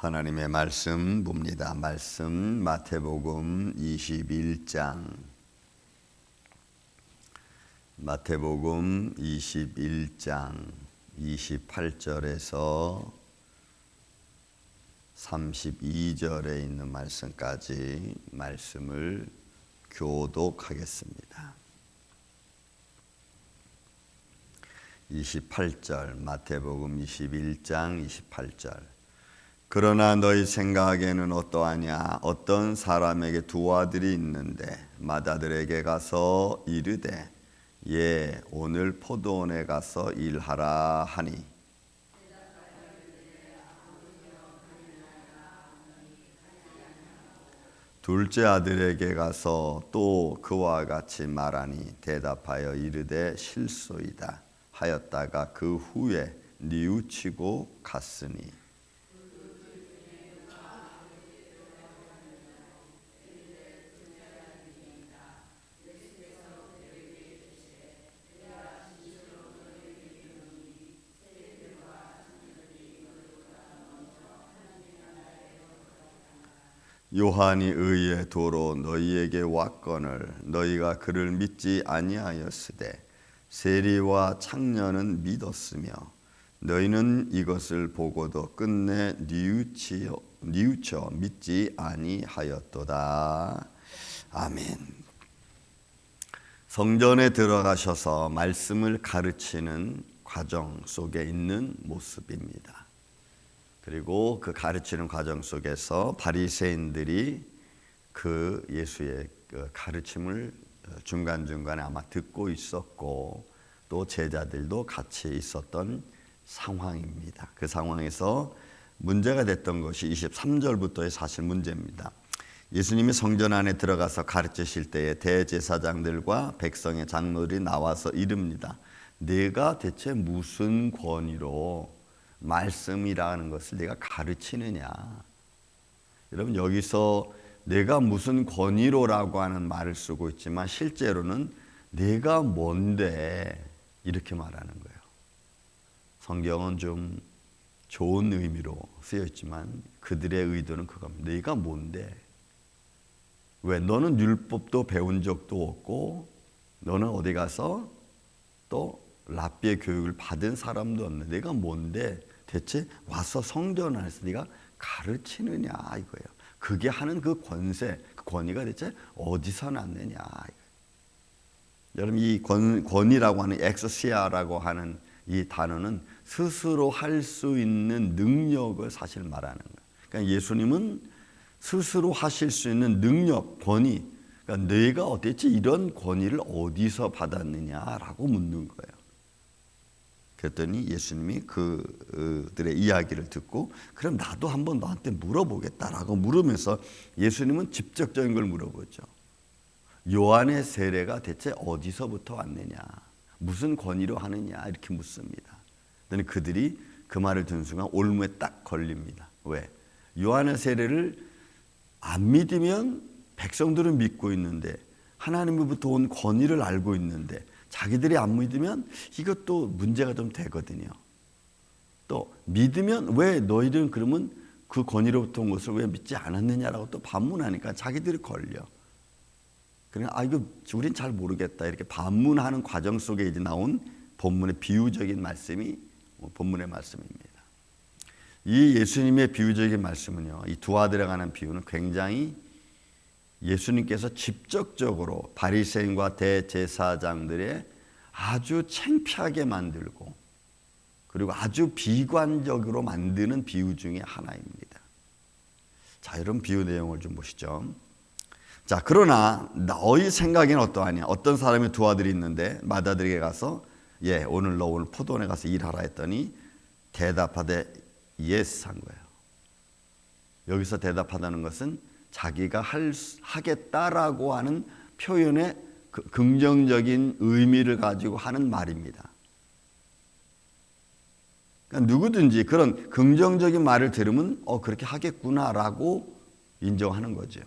하나님의 말씀 봅니다. 말씀 마태복음 21장 마태복음 21장 28절에서 32절에 있는 말씀까지 말씀을 교독하겠습니다. 28절 마태복음 21장 28절 그러나 너희 생각에는 어떠하냐? 어떤 사람에게 두 아들이 있는데 맏아들에게 가서 이르되 오늘 포도원에 가서 일하라 하니 둘째 아들에게 가서 또 그와 같이 말하니 대답하여 이르되 실소이다 하였다가 그 후에 뉘우치고 갔으니 요한이 의의 도로 너희에게 왔거늘 너희가 그를 믿지 아니하였으되 세리와 창녀는 믿었으며 너희는 이것을 보고도 끝내 뉘우쳐 믿지 아니하였도다. 아멘. 성전에 들어가셔서 말씀을 가르치는 과정 속에 있는 모습입니다. 그리고 그 가르치는 과정 속에서 바리새인들이 그 예수의 가르침을 중간중간에 아마 듣고 있었고 또 제자들도 같이 있었던 상황입니다. 그 상황에서 문제가 됐던 것이 23절부터의 사실 문제입니다. 예수님이 성전 안에 들어가서 가르치실 때에 대제사장들과 백성의 장로들이 나와서 이릅니다. 네가 대체 무슨 권위로 말씀이라는 것을 내가 가르치느냐? 여러분 여기서 내가 무슨 권위로라고 하는 말을 쓰고 있지만 실제로는 내가 뭔데 이렇게 말하는 거예요. 성경은 좀 좋은 의미로 쓰여 있지만 그들의 의도는 그겁니다. 네가 뭔데? 왜? 너는 율법도 배운 적도 없고 너는 어디 가서 또 랍비의 교육을 받은 사람도 없네. 내가 뭔데 대체 와서 성전 안에서 네가 가르치느냐 이거예요. 그게 하는 그 권세, 그 권위가 대체 어디서 났느냐. 여러분 이 권위라고 하는 엑소시아라고 하는 이 단어는 스스로 할 수 있는 능력을 사실 말하는 거예요. 그러니까 예수님은 스스로 하실 수 있는 능력, 권위, 그러니까 내가 대체 이런 권위를 어디서 받았느냐라고 묻는 거예요. 그랬더니 예수님이 그들의 이야기를 듣고 그럼 나도 한번 너한테 물어보겠다라고 물으면서 예수님은 직접적인 걸 물어보죠. 요한의 세례가 대체 어디서부터 왔느냐, 무슨 권위로 하느냐 이렇게 묻습니다. 그랬더니 그들이 그 말을 듣는 순간 올무에 딱 걸립니다. 왜? 요한의 세례를 안 믿으면 백성들은 믿고 있는데 하나님으로부터 온 권위를 알고 있는데 자기들이 안 믿으면 이것도 문제가 좀 되거든요. 또 믿으면 왜 너희들은 그러면 그 권위로부터 온 것을 왜 믿지 않았느냐라고 또 반문하니까 자기들이 걸려. 그러니까 이거 우린 잘 모르겠다 이렇게 반문하는 과정 속에 이제 나온 본문의 비유적인 말씀이 본문의 말씀입니다. 이 예수님의 비유적인 말씀은요, 이 두 아들에 관한 비유는 굉장히 예수님께서 직접적으로 바리새인과 대제사장들의 아주 창피하게 만들고 그리고 아주 비관적으로 만드는 비유 중에 하나입니다. 자, 이런 비유 내용을 좀 보시죠. 자, 그러나 너희 생각에는 어떠하냐? 어떤 사람이 두 아들이 있는데 맏아들에게 가서 오늘 포도원에 가서 일하라 했더니 대답하되 예스 한 거예요. 여기서 대답하다는 것은 자기가 하겠다라고 하는 표현의 긍정적인 의미를 가지고 하는 말입니다. 그러니까 누구든지 그런 긍정적인 말을 들으면 그렇게 하겠구나라고 인정하는 거죠.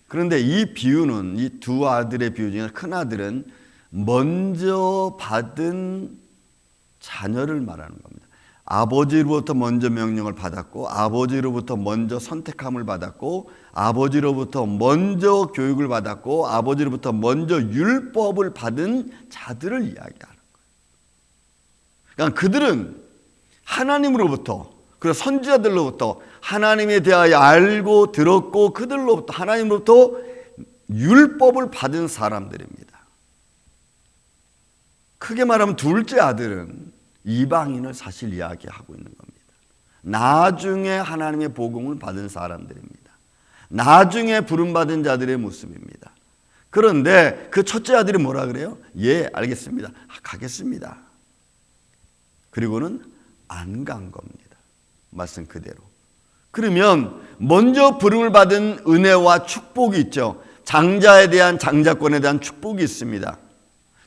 그런데 이 비유는 이 두 아들의 비유 중에 큰 아들은 먼저 받은 자녀를 말하는 겁니다. 아버지로부터 먼저 명령을 받았고 아버지로부터 먼저 선택함을 받았고 아버지로부터 먼저 교육을 받았고 아버지로부터 먼저 율법을 받은 자들을 이야기하는 거예요. 그러니까 그들은 하나님으로부터 그리고 선지자들로부터 하나님에 대하여 알고 들었고 그들로부터 하나님으로부터 율법을 받은 사람들입니다. 크게 말하면 둘째 아들은 이방인을 사실 이야기하고 있는 겁니다. 나중에 하나님의 복음을 받은 사람들입니다. 나중에 부름받은 자들의 모습입니다. 그런데 그 첫째 아들이 뭐라 그래요? 예, 알겠습니다. 가겠습니다. 그리고는 안 간 겁니다. 말씀 그대로. 그러면 먼저 부름을 받은 은혜와 축복이 있죠. 장자에 대한 장자권에 대한 축복이 있습니다.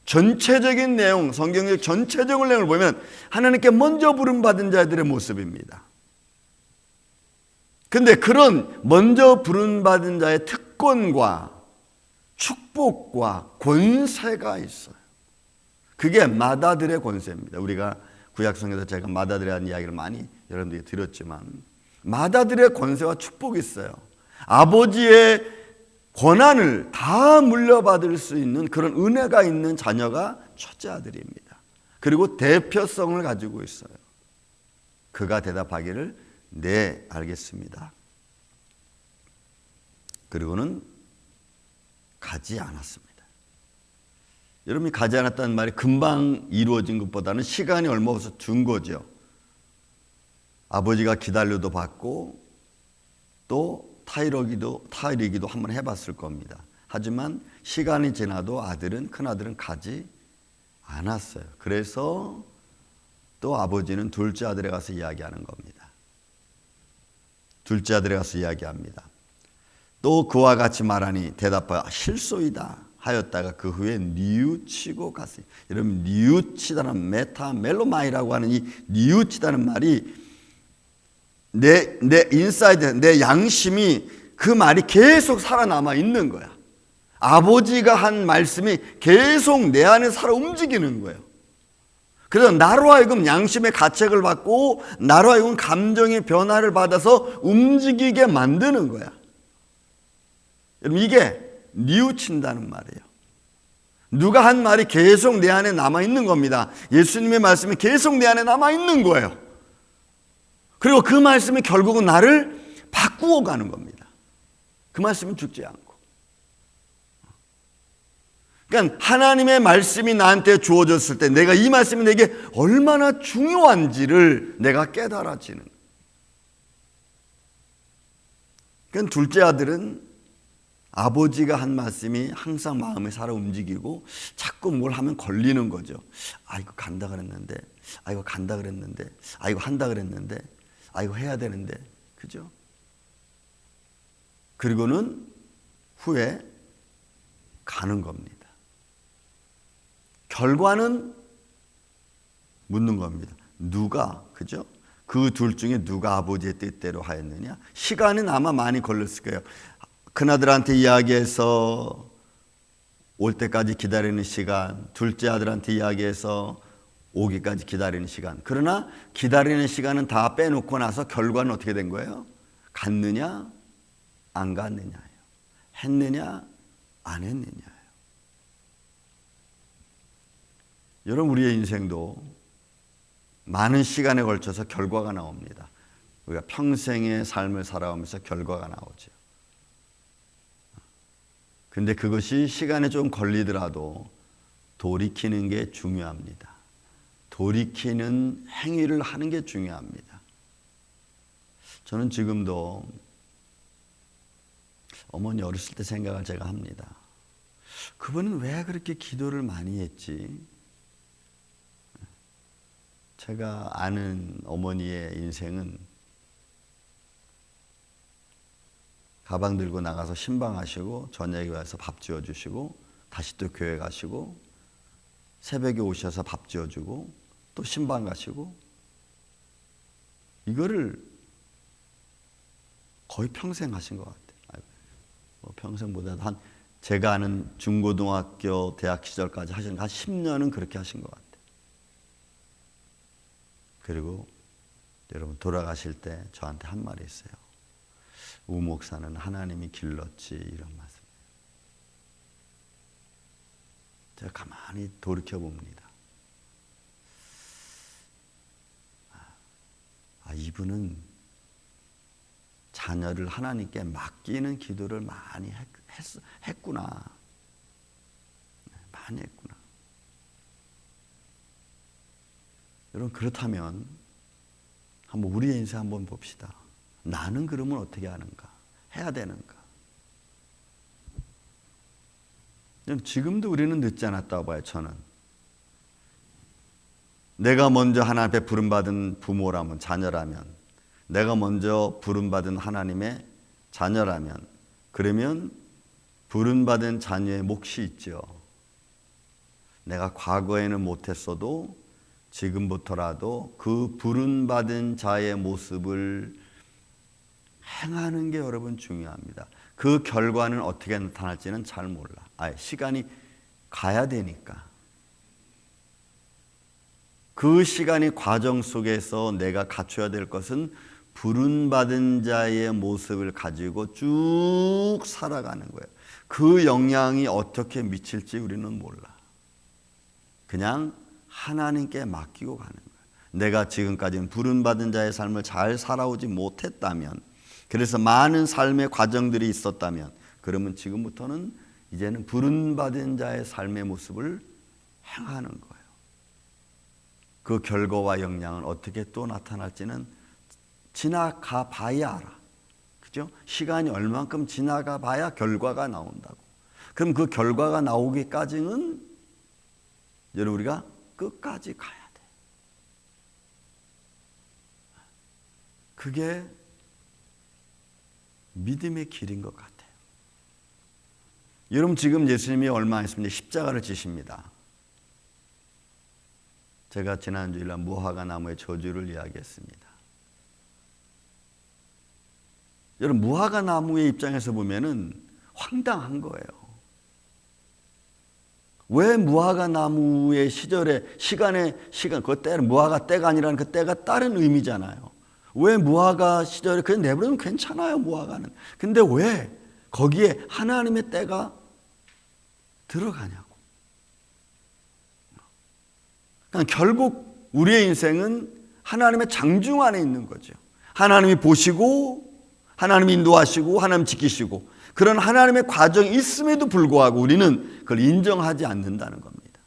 전체적인 내용, 성경의 전체적인 내용을 보면 하나님께 먼저 부름받은 자들의 모습입니다. 그런데 그런 먼저 부름받은 자의 특권과 축복과 권세가 있어요. 그게 맏아들의 권세입니다. 우리가 구약성경에서 제가 맏아들에 대한 이야기를 많이 여러분들이 들었지만 맏아들의 권세와 축복이 있어요. 아버지의 권한을 다 물려받을 수 있는 그런 은혜가 있는 자녀가 첫째 아들입니다. 그리고 대표성을 가지고 있어요. 그가 대답하기를 네, 알겠습니다. 그리고는 가지 않았습니다. 여러분이 가지 않았다는 말이 금방 이루어진 것보다는 시간이 얼마 없어서 준 거죠. 아버지가 기다려도 받고 또 타이르기도 한번 해봤을 겁니다. 하지만 시간이 지나도 큰아들은 가지 않았어요. 그래서 또 아버지는 둘째 아들에 가서 이야기하는 겁니다. 둘째 아들에 가서 이야기합니다. 또 그와 같이 말하니 대답하여 실소이다 하였다가 그 후에 뉘우치고 갔어요. 여러분 뉘우치다는 메타멜로마이라고 하는 이 뉘우치다는 말이 내 인사이드, 내 양심이 그 말이 계속 살아남아 있는 거야. 아버지가 한 말씀이 계속 내 안에 살아 움직이는 거예요. 그래서 나로 하여금 양심의 가책을 받고 나로 하여금 감정의 변화를 받아서 움직이게 만드는 거야. 여러분 이게 뉘우친다는 말이에요. 누가 한 말이 계속 내 안에 남아있는 겁니다. 예수님의 말씀이 계속 내 안에 남아있는 거예요. 그리고 그 말씀이 결국은 나를 바꾸어 가는 겁니다. 그 말씀은 죽지 않고. 그러니까 하나님의 말씀이 나한테 주어졌을 때 내가 이 말씀이 내게 얼마나 중요한지를 내가 깨달아지는 거예요. 그러니까 둘째 아들은 아버지가 한 말씀이 항상 마음에 살아 움직이고 자꾸 뭘 하면 걸리는 거죠. 이거 간다 그랬는데, 이거 간다 그랬는데, 이거 한다 그랬는데, 이거 해야 되는데, 그죠? 그리고는 후에 가는 겁니다. 결과는 묻는 겁니다. 누가, 그죠? 그 둘 중에 누가 아버지의 뜻대로 하였느냐? 시간은 아마 많이 걸렸을 거예요. 큰아들한테 이야기해서 올 때까지 기다리는 시간, 둘째 아들한테 이야기해서 오기까지 기다리는 시간. 그러나 기다리는 시간은 다 빼놓고 나서 결과는 어떻게 된 거예요? 갔느냐, 안 갔느냐예요. 했느냐, 안 했느냐예요. 여러분 우리의 인생도 많은 시간에 걸쳐서 결과가 나옵니다. 우리가 평생의 삶을 살아오면서 결과가 나오죠. 근데 그것이 시간에 좀 걸리더라도 돌이키는 게 중요합니다. 돌이키는 행위를 하는 게 중요합니다. 저는 지금도 어머니 어렸을 때 생각을 제가 합니다. 그분은 왜 그렇게 기도를 많이 했지? 제가 아는 어머니의 인생은 가방 들고 나가서 신방하시고 저녁에 와서 밥 지어주시고 다시 또 교회 가시고 새벽에 오셔서 밥 지어주고 또 신방 가시고 이거를 거의 평생 하신 것 같아요. 평생보다도 한 제가 아는 중고등학교 대학 시절까지 하신 한 10년은 그렇게 하신 것 같아요. 그리고 여러분 돌아가실 때 저한테 한 말이 있어요. 우 목사는 하나님이 길렀지, 이런 말씀. 제가 가만히 돌이켜 봅니다. 이분은 자녀를 하나님께 맡기는 기도를 많이 했구나. 많이 했구나. 여러분, 그렇다면 한번 우리의 인생 한번 봅시다. 나는 그러면 어떻게 하는가? 해야 되는가? 지금도 우리는 늦지 않았다고 봐요. 저는 내가 먼저 하나님 앞에 부름받은 부모라면, 자녀라면, 내가 먼저 부름받은 하나님의 자녀라면, 그러면 부름받은 자녀의 몫이 있죠. 내가 과거에는 못했어도 지금부터라도 그 부름받은 자의 모습을 행하는 게 여러분 중요합니다. 그 결과는 어떻게 나타날지는 잘 몰라. 시간이 가야 되니까. 그 시간이 과정 속에서 내가 갖춰야 될 것은 부름받은 자의 모습을 가지고 쭉 살아가는 거예요. 그 영향이 어떻게 미칠지 우리는 몰라. 그냥 하나님께 맡기고 가는 거예요. 내가 지금까지는 부름받은 자의 삶을 잘 살아오지 못했다면, 그래서 많은 삶의 과정들이 있었다면, 그러면 지금부터는 이제는 부름받은 자의 삶의 모습을 행하는 거예요. 그 결과와 영향은 어떻게 또 나타날지는 지나가 봐야 알아. 그죠? 시간이 얼만큼 지나가 봐야 결과가 나온다고. 그럼 그 결과가 나오기까지는 여러분 우리가 끝까지 가야 돼. 그게 믿음의 길인 것 같아요. 여러분, 지금 예수님이 얼마 안 있습니다. 십자가를 지십니다. 제가 지난 주일날 무화과 나무의 저주를 이야기했습니다. 여러분, 무화과 나무의 입장에서 보면은 황당한 거예요. 왜 무화과 나무의 시절에 그 때는 무화과 때가 아니라는 그 때가 다른 의미잖아요. 왜 무화과 시절에 그냥 내버려두면 괜찮아요, 무화과는. 근데 왜 거기에 하나님의 때가 들어가냐고. 그러니까 결국 우리의 인생은 하나님의 장중 안에 있는 거죠. 하나님이 보시고, 하나님이 인도하시고, 하나님 지키시고, 그런 하나님의 과정이 있음에도 불구하고 우리는 그걸 인정하지 않는다는 겁니다.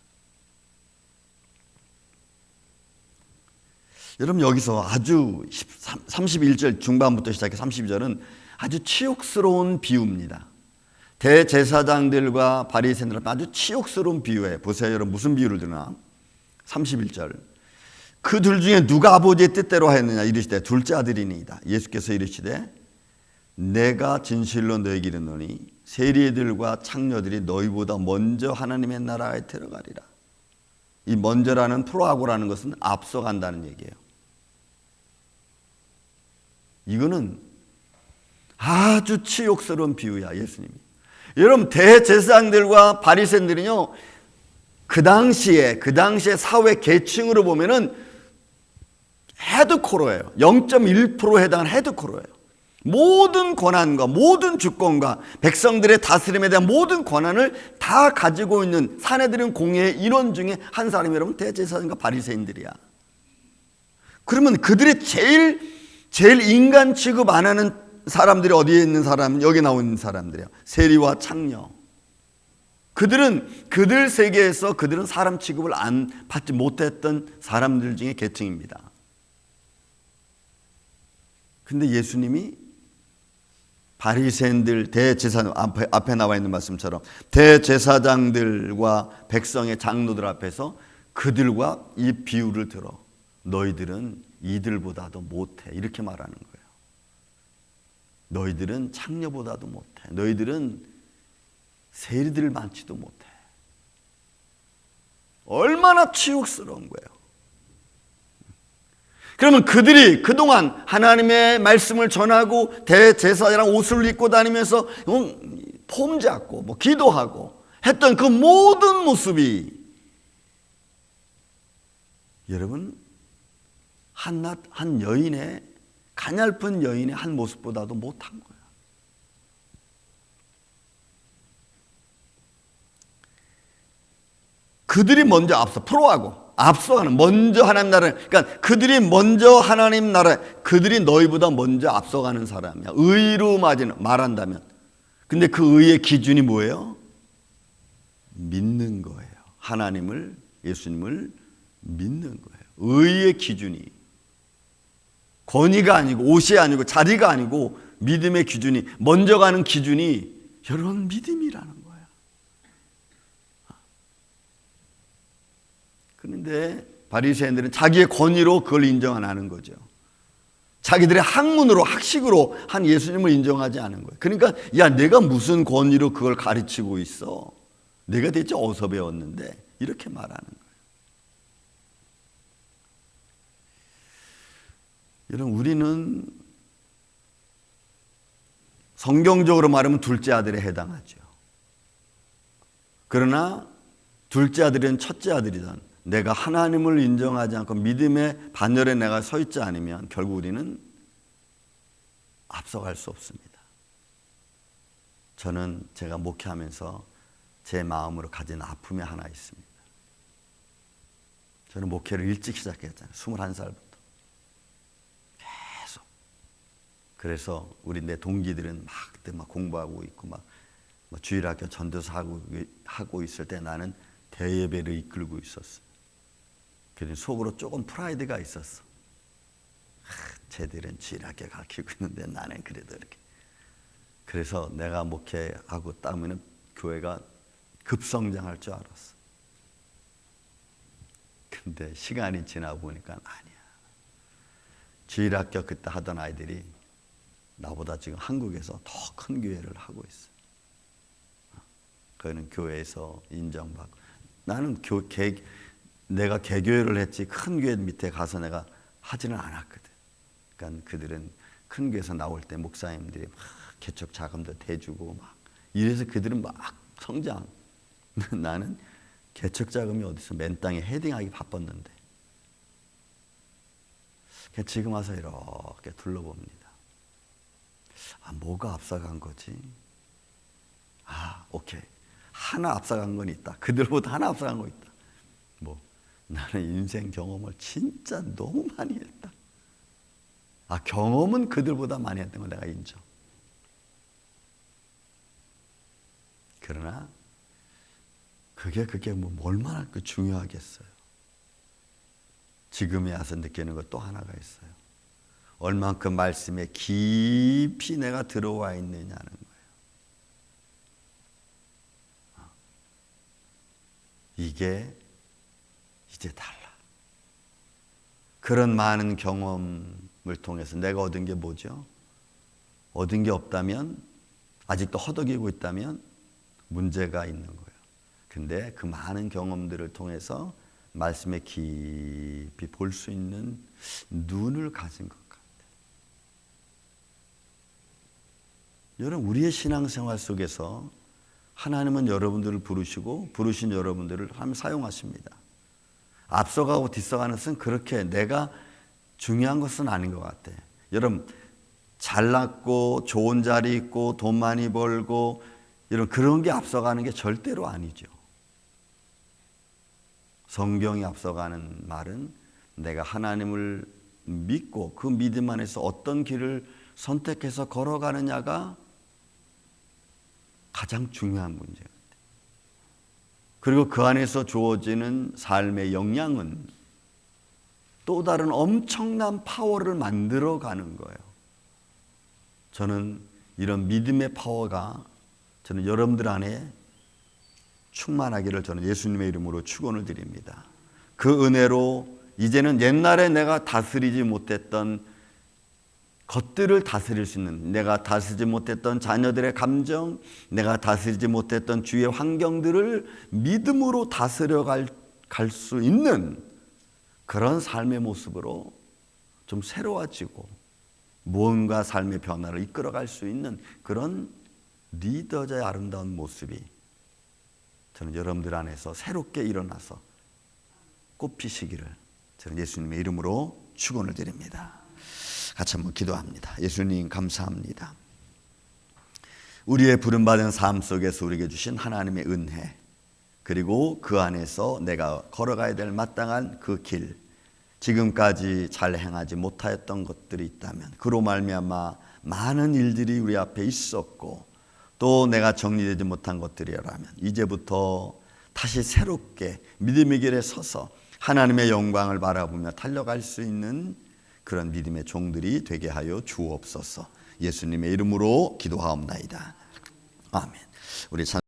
여러분, 여기서 아주 31절 중반부터 시작해 32절은 아주 치욕스러운 비유입니다. 대제사장들과 바리새인들 앞에 아주 치욕스러운 비유예요. 보세요, 여러분, 무슨 비유를 드나? 31절. 그 둘 중에 누가 아버지의 뜻대로 하였느냐 이르시되 둘째 아들이니이다. 예수께서 이르시되 내가 진실로 너에게 이르노니 세리들과 창녀들이 너희보다 먼저 하나님의 나라에 들어가리라. 이 먼저라는 프로하고라는 것은 앞서간다는 얘기예요. 이거는 아주 치욕스러운 비유야, 예수님이. 여러분, 대제사장들과 바리새인들은요, 그 당시에 사회 계층으로 보면은 헤드코러예요. 0.1%에 해당하는 헤드코러예요. 모든 권한과 모든 주권과 백성들의 다스림에 대한 모든 권한을 다 가지고 있는 사내들은 공예의 일원 중에 한 사람이 여러분 대제사장과 바리새인들이야. 그러면 그들이 제일 인간 취급 안 하는 사람들이 어디에 있는 사람? 여기 나와 있는 사람들이야. 세리와 창녀. 그들 세계에서 그들은 사람 취급을 안 받지 못했던 사람들 중에 계층입니다. 근데 예수님이 바리새인들, 대제사장 앞에 나와 있는 말씀처럼 대제사장들과 백성의 장로들 앞에서 그들과 이 비유를 들어 너희들은 이들보다도 못해, 이렇게 말하는 거예요. 너희들은 창녀보다도 못해. 너희들은 세리들 많지도 못해. 얼마나 치욕스러운 거예요. 그러면 그들이 그동안 하나님의 말씀을 전하고 대제사장 옷을 입고 다니면서 폼 잡고 기도하고 했던 그 모든 모습이 여러분 한 여인의, 가냘픈 여인의 한 모습보다도 못한 거야. 그들이 먼저 앞서가는, 먼저 하나님 나라, 그러니까 그들이 먼저 하나님 나라, 그들이 너희보다 먼저 앞서가는 사람이야. 의로 말한다면. 근데 그 의의 기준이 뭐예요? 믿는 거예요. 하나님을, 예수님을 믿는 거예요. 의의 기준이. 권위가 아니고, 옷이 아니고, 자리가 아니고, 믿음의 기준이, 먼저 가는 기준이 여러분 믿음이라는 거예요. 그런데 바리새인들은 자기의 권위로 그걸 인정 안 하는 거죠. 자기들의 학문으로, 학식으로 한 예수님을 인정하지 않은 거예요. 그러니까 야, 내가 무슨 권위로 그걸 가르치고 있어? 내가 대체 어디서 배웠는데? 이렇게 말하는 거예요. 여러분, 우리는 성경적으로 말하면 둘째 아들에 해당하죠. 그러나 둘째 아들은 첫째 아들이든 내가 하나님을 인정하지 않고 믿음의 반열에 내가 서 있지 않으면 결국 우리는 앞서갈 수 없습니다. 저는 제가 목회하면서 제 마음으로 가진 아픔이 하나 있습니다. 저는 목회를 일찍 시작했잖아요. 21살부터. 계속. 그래서 내 동기들은 그때 공부하고 있고 주일학교 전도사 하고 있을 때 나는 대예배를 이끌고 있었어요. 그래서 속으로 조금 프라이드가 있었어. 쟤들은 주일학교 가르치고 있는데 나는 그래도 이렇게. 그래서 내가 목회하고 따면 교회가 급성장할 줄 알았어. 근데 시간이 지나 보니까 아니야. 주일학교 그때 하던 아이들이 나보다 지금 한국에서 더 큰 교회를 하고 있어. 그거는 교회에서 인정받고. 나는 내가 개교회를 했지 큰 교회 밑에 가서 내가 하지는 않았거든. 그러니까 그들은 큰 교회에서 나올 때 목사님들이 개척 자금도 대주고 이래서 그들은 성장. 나는 개척 자금이 어디서 맨 땅에 헤딩하기 바빴는데. 지금 와서 이렇게 둘러봅니다. 뭐가 앞서간 거지? 오케이. 하나 앞서간 건 있다. 그들보다 하나 앞서간 거 있다. 나는 인생 경험을 진짜 너무 많이 했다. 경험은 그들보다 많이 했던 걸 내가 인정. 그러나 그게 얼마나 중요하겠어요. 지금에 와서 느끼는 것 또 하나가 있어요. 얼만큼 말씀에 깊이 내가 들어와 있느냐는 거예요. 이게 이제 달라. 그런 많은 경험을 통해서 내가 얻은 게 뭐죠? 얻은 게 없다면, 아직도 허덕이고 있다면 문제가 있는 거예요. 근데 그 많은 경험들을 통해서 말씀에 깊이 볼 수 있는 눈을 가진 것 같아요. 여러분, 우리의 신앙생활 속에서 하나님은 여러분들을 부르시고 부르신 여러분들을 하나님 사용하십니다. 앞서가고 뒤서가는 것은 그렇게 내가 중요한 것은 아닌 것 같아요. 여러분, 잘났고 좋은 자리 있고 돈 많이 벌고 이런 그런 게 앞서가는 게 절대로 아니죠. 성경이 앞서가는 말은 내가 하나님을 믿고 그 믿음 안에서 어떤 길을 선택해서 걸어가느냐가 가장 중요한 문제예요. 그리고 그 안에서 주어지는 삶의 영향은 또 다른 엄청난 파워를 만들어가는 거예요. 저는 이런 믿음의 파워가 저는 여러분들 안에 충만하기를 저는 예수님의 이름으로 축원을 드립니다. 그 은혜로 이제는 옛날에 내가 다스리지 못했던 것들을 다스릴 수 있는, 내가 다스리지 못했던 자녀들의 감정, 내가 다스리지 못했던 주위의 환경들을 믿음으로 다스려 갈 수 있는 그런 삶의 모습으로 좀 새로워지고 무언가 삶의 변화를 이끌어갈 수 있는 그런 리더자의 아름다운 모습이 저는 여러분들 안에서 새롭게 일어나서 꽃피시기를 저는 예수님의 이름으로 축원을 드립니다. 같이 한번 기도합니다. 예수님 감사합니다. 우리의 부름받은 삶 속에서 우리에게 주신 하나님의 은혜, 그리고 그 안에서 내가 걸어가야 될 마땅한 그 길, 지금까지 잘 행하지 못하였던 것들이 있다면 그로 말미암아 많은 일들이 우리 앞에 있었고 또 내가 정리되지 못한 것들이라면 이제부터 다시 새롭게 믿음의 길에 서서 하나님의 영광을 바라보며 달려갈 수 있는 그런 믿음의 종들이 되게 하여 주옵소서. 예수님의 이름으로 기도하옵나이다. 아멘. 우리